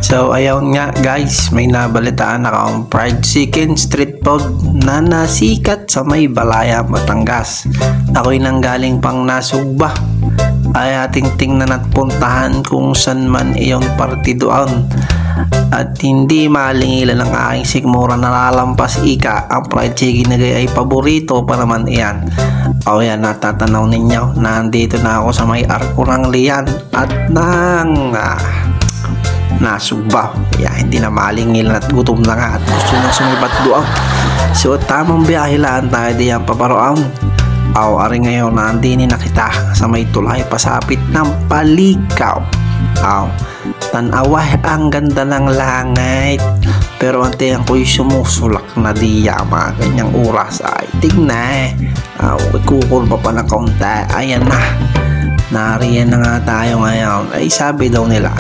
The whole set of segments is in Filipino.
So ayun nga guys, may nabalitaan akong fried chicken street food na nasikat sa may Balaya, Batangas. Ako'y nanggaling pang Nasugba ay ating tingnan at puntahan kung saan man iyong partidoan. At hindi malingilan ang aking sigmura na lalampas ika, ang fried chicken na ay paborito pa naman iyan. O yan, natatanaw ninyo, nandito na ako sa may arko ng Lian at nang Nasugba. Kaya hindi na malingilan at gutom na nga at gusto na sumibat doon. So tamang biyahe lang tayo diyan paparoon. Ari ngayon nandini na kita sa may tulay pasapit ng Palikaw. Tanawah ang ganda ng langit, pero ante ang ko'y sumusulak na diya mga ganyang oras. Ay tignan kukulba pa na kaunti. Ayan na, nariyan na nga tayo ngayon. Ay sabi daw nila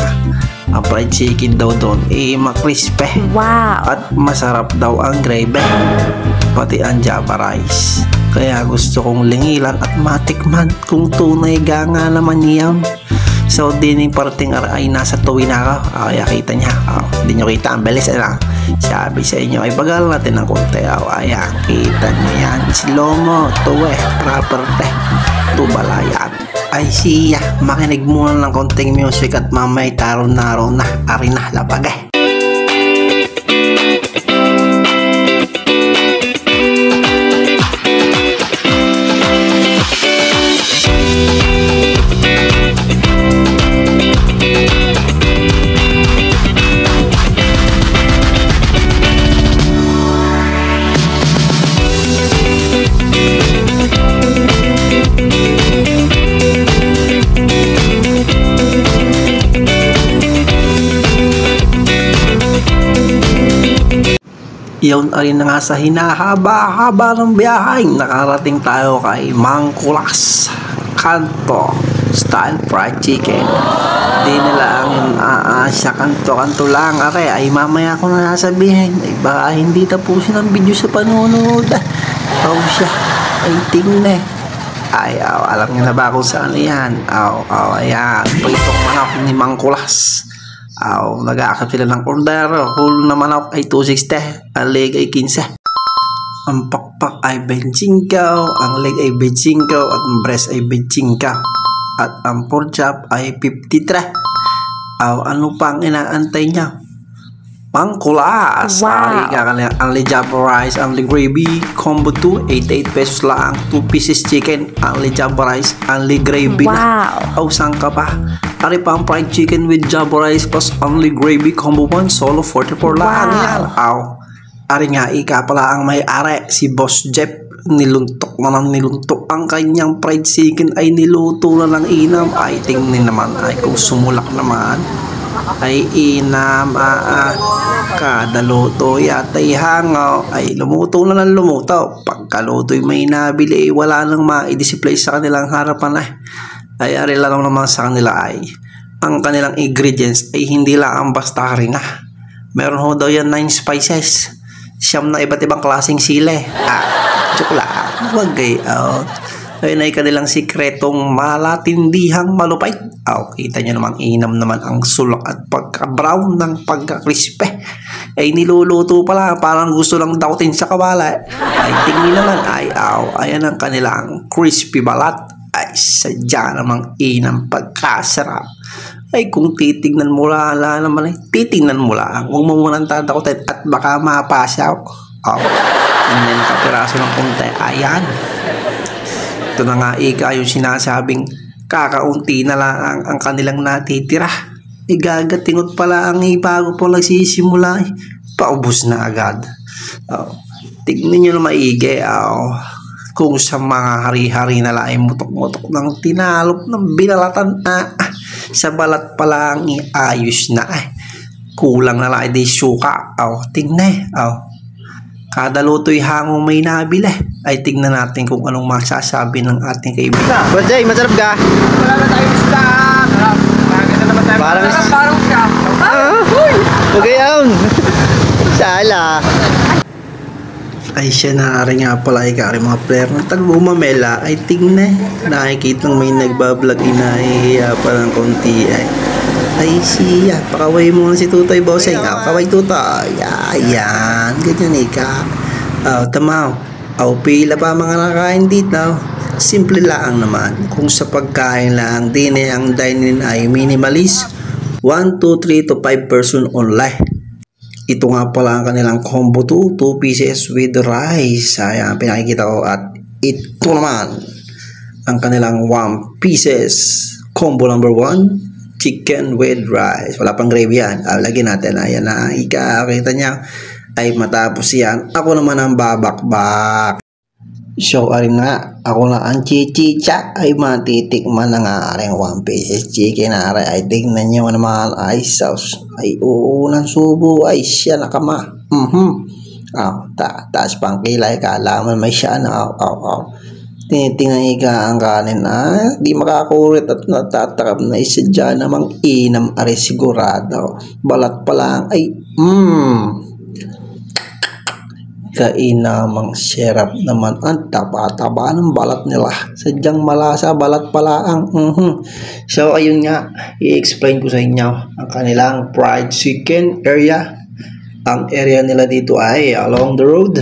ang fried chicken daw doon makrispe. Wow! At masarap daw ang gravy, pati ang java rice. Kaya gusto kong lingilan at matikman kung tunay ganga naman yan. So din yung parting ay nasa tuwi na ako. Kaya kita niya. Hindi nyo kita, ang bilis lang. Sabi sa inyo ay bagal natin ng konti. Ayan, kita nyo yan. Silomo, tuwe, proper Balayan. Ay siya, makinig muna ng konting music at mamay taro-naro na ari na labagay. Iyon ay na nga sa hinahaba-haba ng biyahe. Nakarating tayo kay Mang Kulas Kanto Style Fried Chicken. Di nila ang sa kanto-kanto lang. Ay mamaya ko na nasabihin. Ay baka hindi tapusin ang video sa panonood. Siya ay tingnan. Alam niyo na ba kung saan yan? Ayan. Pritong manok ni Mang Kulas. Nag-aakap sila ng order. Whole na manok ay 260, ang leg ay 15. Ang pakpak ay 25, ang leg ay 25, at ang breast ay 25, at ang pork chop ay 53. Ano pang inaantay niya? Mang Kulas! Wow! Only java rice, only gravy, combo 2, 88 pesos lang. 2 pieces chicken, only java rice, only gravy. Wow! Saan ka pa? Ari pa ang fried chicken with java rice plus only gravy combo 1, solo 44 lang. Wow! Ari nga, ika pala ang may-ari, si Boss Jeff. Niluntok na ng niluntok ang kanyang fried chicken ay niluto na ng inam. Ay tingnan naman, ay kung sumulak naman ay inam. Kada luto yata'y hangaw ay lumuto na ng lumuto. Pagkaluto'y may nabili, wala nang ma-display sa kanilang harapan. Ay ari lang naman sa kanila ay ang kanilang ingredients ay hindi lang ang basta rin meron ho daw yan 9 spices, 9 na iba't ibang klaseng sile. Joke lang, wag out. Ayun ay kanilang sikretong malatindihang malupay. Kita nyo naman, inam naman ang sulok at pagka-brown ng pagka-crispy. Ay niluluto pala, parang gusto lang dautin sa kawala. Ay tingin naman, ayan ang kanilang crispy balat. Ay sadya namang inam pagkasarap. Ay kung titignan mo lang naman, titignan mo lang. Huwag mo munang tatakotin at baka mapasaw. Ganyan kapiraso ng konti. Ayan. Ito na nga ika yung sinasabing kakaunti na lang ang kanilang natitira. Igagatingot pala ang bago po nagsisimula. Paubos na agad. Tignan nyo na maigi. Kung sa mga hari-hari na lang ay mutok-mutok ng tinalop ng binalatan sa balat pala ang iayos na kulang na lang ay suka. Tignan kada luto'y hangong may nabili. Ay tignan natin kung anong masasabi ng ating kaibigan. Bajay, masarap ka? Wala na tayong stock. Maganda naman tayo. Parang siya. Okay, Sala. Ay siya na rin nga pala mga player ng tag-umamela ay tignan. Nakikitang may nagbablog inahihiya pa ng konti Ay siya, pakaway mo nga si Tutoy Bossing. Kaway Tutoy. Ayan, ganyan ika. Tamaw. Pila pa mga nakain dito. Simple lang naman. Kung sa pagkain lang, din ang dining ay minimalist. 1, 2, 3 to 5 person only. Ito nga pala ang kanilang combo 2 pieces with rice. Ayan, pinakikita ko. At ito naman ang kanilang 1 pieces combo number 1, chicken with rice. Wala pang gravy yan. Lagyan natin. Ayan na, kita niya. Ay matapos yan, ako naman ang babakbak. So, arin nga, ako na ang chichicha ay matitikman na nga aring 1 pieces chicken aray. Ay tignan nyo naman, ay sauce. Ay unang subo, ay siya nakama. Taas pang kilay, kala mo may siya na. Tinitingnan ang kanin di makakurit at natatakap na isa dyan namang inam aray sigurado. Balat pa lang, ay kainamang syrup naman. Ang taba-taba ng balat nila. Sadyang malasa, balat pala ang So ayun nga, i-explain ko sa inyo ang kanilang fried chicken area. Ang area nila dito ay along the road.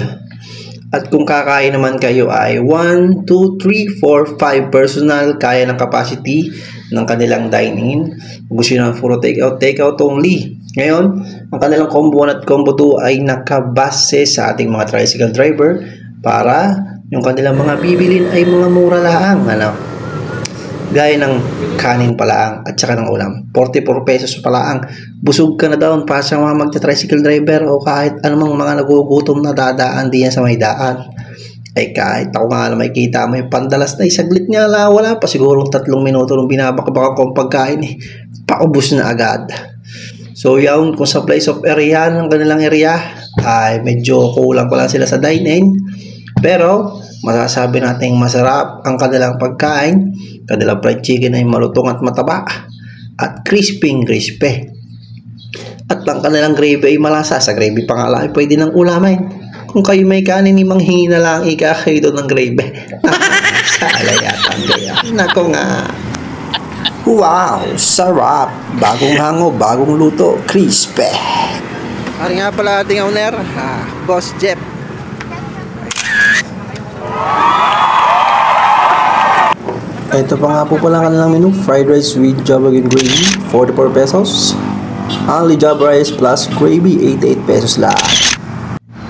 At kung kakain naman kayo ay 1, 2, 3, 4, 5 personal, kaya ng capacity ng kanilang dine-in. Gusto nyo ng puro take-out only. Ngayon, ang kanilang combo 1 at combo 2 ay nakabase sa ating mga tricycle driver para yung kanilang mga bibilin ay mga mura lang. Gaya ng kanin pala at saka ng ulam. 44 pesos pala ang busog ka na daw para sa mga magta-tricycle driver o kahit anumang mga nagugutom na dadaan diyan sa may daan. Ay kahit ako nga na makikita mo yung pandalas na isaglit nga lang, wala pa sigurong 3 minuto nung binabakabaka kong pagkain paubos na agad. So yun, kung sa place of area ng kanilang area ay medyo kulang pa lang sila sa dine-in, pero masasabi nating masarap ang kanilang pagkain. Kanilang fried chicken ay malutong at mataba at crispy. At ang kanilang gravy ay malasa. Sa gravy pa nga lang ay pwede ng ulamin. Kung kayo may kanin, manghingi na lang kayo doon ng gravy. Sa alayatan kaya. Nako nga. Wow, sarap. Bagong hango, bagong luto, crispy. Ari nga pala ating owner, Boss Jeff. Ito pa nga po pala kanilang menu, fried rice with java and gravy, 44 pesos. Only java rice plus gravy, 88 pesos lang.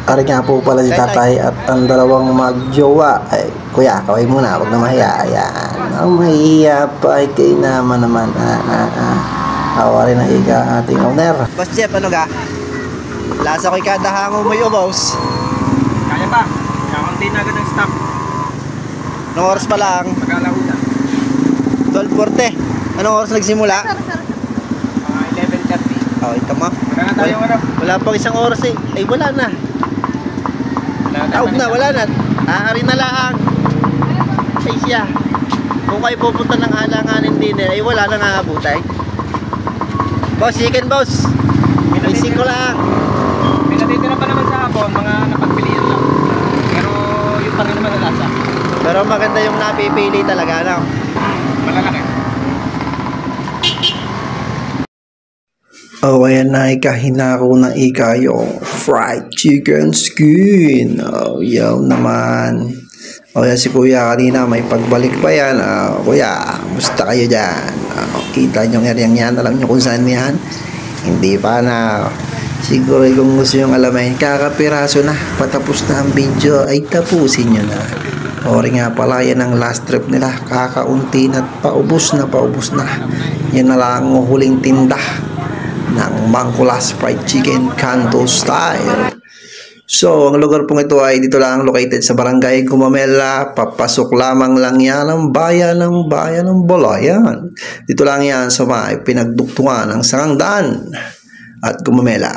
Ari nga po pala si tatay at ang dalawang magjowa. Ay, kuya, kaway muna, huwag na mahiya. Ayan. Ang mahiya pa ay kayo naman. Awari na ika ating owner. Boss Jeff, ano ga? Lasa ko'y kada hango mo yung boss. Kaya pa. Kakunti na agad ang stop. Anong oras pa lang? Mag-alauna. 12:40. Anong oras nagsimula? 11:30. Ito ma. Wala na tayong Wala pang isang oras Ay, wala na. Wala na. Ari na lang. Ay siya. Kung kayo pupunta ng alanganin din ay wala nang aabutay. Boss, chicken boss. May 5 lang. May natitira pa naman sa hapon, mga napagpilian lang. Pero yung pa rin naman na lasa. Pero maganda yung napipili talaga, Malalaki. Ayan na ikahinako ng yung fried chicken skin. Yaw naman. Yan si kuya kanina may pagbalik pa yan. Kuya, musta kayo dyan? Kita nyo nga yan. Alam nyo kung saan yan? Hindi pa na. Siguro kung gusto yung alamin, kakapiraso na. Patapos na ang video ay tapusin nyo na. Ori nga pala yan ang last trip nila. Kakaunti na paubos na. Yan na lang ang huling tinda ng Mangkulas Fried Chicken Kanto Style. So, ang lugar pong ito ay dito lang located sa Barangay Gumamela. Papasok lamang lang yan ang bayan ng Balayan. Dito lang yan sa may pinagduktungan ng Sangandaan at Gumamela.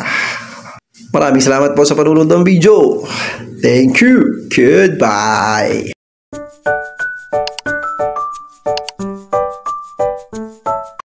Maraming salamat po sa panunod ng video. Thank you. Goodbye.